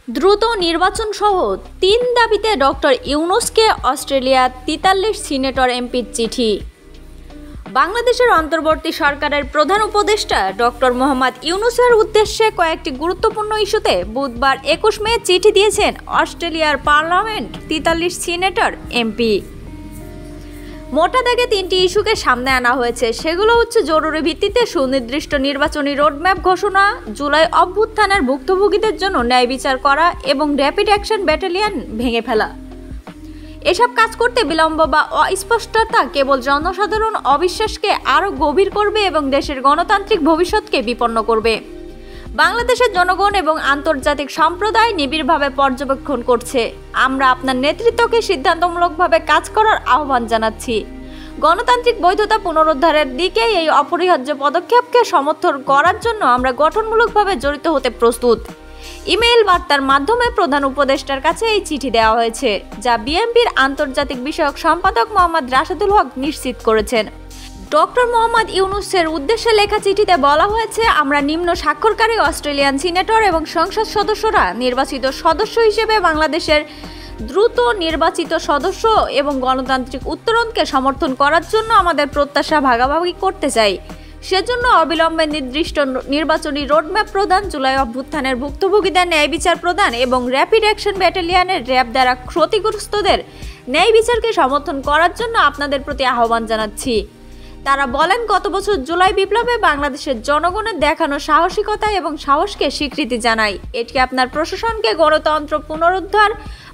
দ্রুত নির্বাচন সহ ৩ দাবিতে ডক্টর ইউনূসকে অস্ট্রেলিয়ার ৪৩ সিনেটর এমপির চিঠি। বাংলাদেশের অন্তর্বর্তী সরকারের প্রধান উপদেষ্টা ডক্টর মোহাম্মদ ইউনূসের উদ্দেশ্যে কয়েকটি গুরুত্বপূর্ণ ইস্যুতে বুধবার ২১ মে চিঠি দিয়েছেন অস্ট্রেলিয়ার পার্লামেন্ট ৪৩ সিনেটর এমপি। মোটা দাগে ৩টি ইস্যুকে সামনে আনা হয়েছে। সেগুলো হচ্ছে জরুরি ভিত্তিতে সুনির্দিষ্ট নির্বাচনী রোডম্যাপ ঘোষণা, জুলাই অভ্যুত্থানের ভুক্তভোগীদের জন্য ন্যায় বিচার করা এবং র্যাপিড অ্যাকশন ব্যাটালিয়ন ভেঙে ফেলা। এসব কাজ করতে বিলম্ব বা অস্পষ্টতা কেবল জনসাধারণ অবিশ্বাসকে আরও গভীর করবে এবং দেশের গণতান্ত্রিক ভবিষ্যৎকে বিপন্ন করবে। বাংলাদেশের জনগণ এবং আন্তর্জাতিক সম্প্রদায় নিবিড়ভাবে পর্যবেক্ষণ করছে। আমরা আপনার নেতৃত্বকে সিদ্ধান্তমূলকভাবে কাজ করার আহ্বান জানাচ্ছি। গণতান্ত্রিক বৈধতা পুনরুদ্ধারের দিকে এই অপরিহার্য পদক্ষেপকে সমর্থন করার জন্য আমরা গঠনমূলকভাবে জড়িত হতে প্রস্তুত। ইমেইল বার্তার মাধ্যমে প্রধান উপদেষ্টার কাছে এই চিঠি দেওয়া হয়েছে, যা বিএনপির আন্তর্জাতিক বিষয়ক সম্পাদক মোহাম্মদ রাশেদুল হক নিশ্চিত করেছেন। ডক্টর মোহাম্মদ ইউনূসের উদ্দেশ্যে লেখা চিঠিতে বলা হয়েছে, আমরা নিম্ন স্বাক্ষরকারী অস্ট্রেলিয়ান সিনেটর এবং সংসদ সদস্যরা নির্বাচিত সদস্য হিসেবে বাংলাদেশের দ্রুত নির্বাচিত সদস্য এবং গণতান্ত্রিক উত্তরণকে সমর্থন করার জন্য আমাদের প্রত্যাশা ভাগাভাগি করতে চাই। সেজন্য অবিলম্বে নির্দিষ্ট নির্বাচনী রোডম্যাপ প্রদান, জুলাই অভ্যুত্থানের ভুক্তভোগীদের ন্যায় বিচার প্রদান এবং র্যাপিড অ্যাকশন ব্যাটালিয়নের র্যাব দ্বারা ক্ষতিগ্রস্তদের ন্যায় বিচারকে সমর্থন করার জন্য আপনাদের প্রতি আহ্বান জানাচ্ছি। তারা বলেন, গত বছর জুলাই বিপ্লবে বাংলাদেশের জনগণের দেখানো সাহসিকতা এবং সাহসকে স্বীকৃতি জানাই। এটি আপনার প্রশাসনকে গণতন্ত্র পুনরুদ্ধার,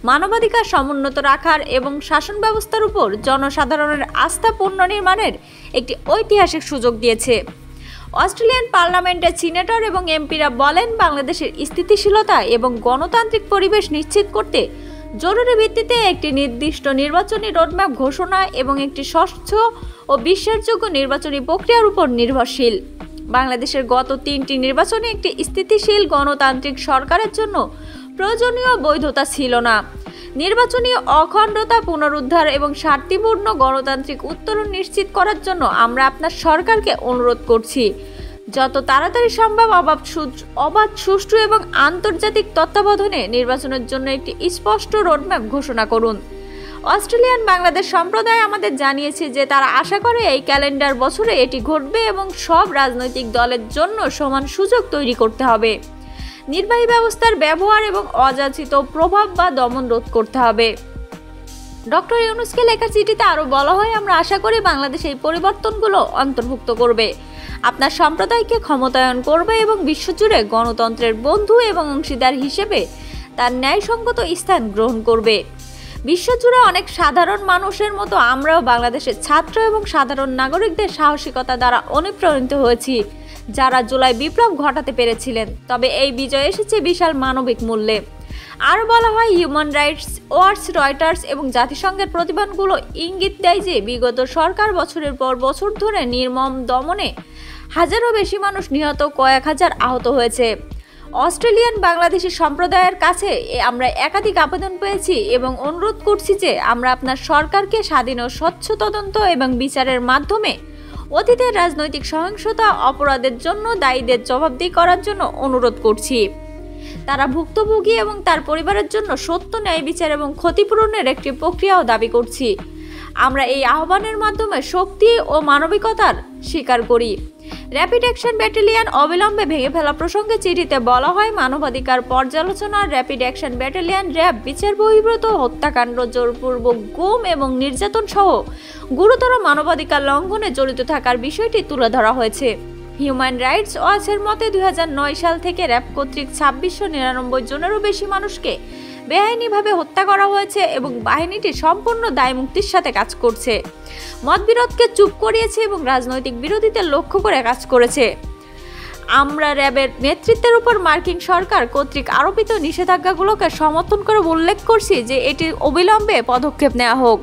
মানবাধিকার সমুন্নত রাখার এবং শাসন ব্যবস্থার উপর জনসাধারণের আস্থা পুনর্নির্মাণের একটি ঐতিহাসিক সুযোগ দিয়েছে। অস্ট্রেলিয়ান পার্লামেন্টের সিনেটর এবং এমপিরা বলেন, বাংলাদেশের স্থিতিশীলতা এবং গণতান্ত্রিক পরিবেশ নিশ্চিত করতে জরুরি ভিত্তিতে একটি নির্দিষ্ট নির্বাচনী রোডম্যাপ ঘোষণা এবং একটি স্বচ্ছ ও বিশ্বাসযোগ্য নির্বাচনী প্রক্রিয়ার উপর নির্ভরশীল। বাংলাদেশের গত 3টি নির্বাচনে একটি স্থিতিশীল গণতান্ত্রিক সরকারের জন্য প্রয়োজনীয় বৈধতা ছিল না। নির্বাচনী অখণ্ডতা পুনরুদ্ধার এবং শান্তিপূর্ণ গণতান্ত্রিক উত্তরণ নিশ্চিত করার জন্য আমরা আপনার সরকারকে অনুরোধ করছি, যত তাড়াতাড়ি সম্ভব অবাধ, সুষ্ঠু এবং আন্তর্জাতিক তত্ত্বাবধানে নির্বাচনের জন্য একটি স্পষ্ট রোডম্যাপ ঘোষণা করুন। অস্ট্রেলিয়ান বাংলাদেশ সম্প্রদায় আমাদের জানিয়েছে যে তারা আশা করে এই ক্যালেন্ডার বছরে এটি ঘটবে এবং সব রাজনৈতিক দলের জন্য সমান সুযোগ তৈরি করতে হবে। নির্বাহী ব্যবস্থার ব্যবহার এবং অযাচিত প্রভাব বা দমন রোধ করতে হবে। ডক্টর ইউনূসকে লেখা চিঠিতে আরও বলা হয়, আমরা আশা করি বাংলাদেশ এই পরিবর্তনগুলো অন্তর্ভুক্ত করবে, আপনার সম্প্রদায়কে ক্ষমতায়ন করবে এবং বিশ্বজুড়ে গণতন্ত্রের বন্ধু এবং অংশীদার হিসেবে তার ন্যায়সঙ্গত স্থান গ্রহণ করবে। বিশ্বজুড়ে অনেক সাধারণ মানুষের মতো আমরাও বাংলাদেশের ছাত্র এবং সাধারণ নাগরিকদের সাহসিকতা দ্বারা অনুপ্রাণিত হয়েছি, যারা জুলাই বিপ্লব ঘটাতে পেরেছিলেন। তবে এই বিজয় এসেছে বিশাল মানবিক মূল্যে। আরও বলা হয়, হিউম্যান রাইটস ওয়াচ, রয়টার্স এবং জাতিসংঘের প্রতিবেদনগুলো ইঙ্গিত দেয় যে বিগত সরকার বছরের পর বছর ধরে নির্মম দমনে হাজারও বেশি মানুষ নিহত, কয়েক হাজার আহত হয়েছে। অস্ট্রেলিয়ান বাংলাদেশি সম্প্রদায়ের কাছে আমরা একাধিক আবেদন পেয়েছি এবং অনুরোধ করছি যে আমরা আপনার সরকারকে স্বাধীন ও স্বচ্ছ তদন্ত এবং বিচারের মাধ্যমে অতীতের রাজনৈতিক সহিংসতা অপরাধের জন্য দায়ীদের জবাবদিহি করার জন্য অনুরোধ করছি। তারা ভুক্তভোগী এবং তার পরিবারের জন্য সত্য, ন্যায় বিচার এবং ক্ষতিপূরণের একটি প্রক্রিয়াও দাবি করছি। আমরা এই আহ্বানের মাধ্যমে শক্তি ও মানবিকতার স্বীকার করি। র্যাপিড অ্যাকশন ব্যাটালিয়ন অবিলম্বে ভেঙে ফেলা প্রসঙ্গে চিঠিতে বলা হয়, মানবাধিকার পর্যালোচনা, র্যাপিড অ্যাকশন ব্যাটালিয়ন র্যাব বিচার বহির্ভূত হত্যাকাণ্ড, জোরপূর্বক গুম এবং নির্যাতন সহ গুরুতর মানবাধিকার লঙ্ঘনে জড়িত থাকার বিষয়টি তুলে ধরা হয়েছে। হিউম্যান রাইটস ওয়াচের মতে 2009 সাল থেকে র্যাব কর্তৃক 2699 জনেরও বেশি মানুষকে বেআইনিভাবে হত্যা করা হয়েছে এবং বাহিনীটি সম্পূর্ণ দায়মুক্তির সাথে কাজ করছে, মতবিরোধকে চুপ করিয়েছে এবং রাজনৈতিক বিরোধীদের লক্ষ্য করে কাজ করেছে। আমরা র্যাবের নেতৃত্বের উপর মার্কিন সরকার কর্তৃক আরোপিত নিষেধাজ্ঞাগুলোকে সমর্থন করে উল্লেখ করছি যে এটি অবিলম্বে পদক্ষেপ নেওয়া হোক।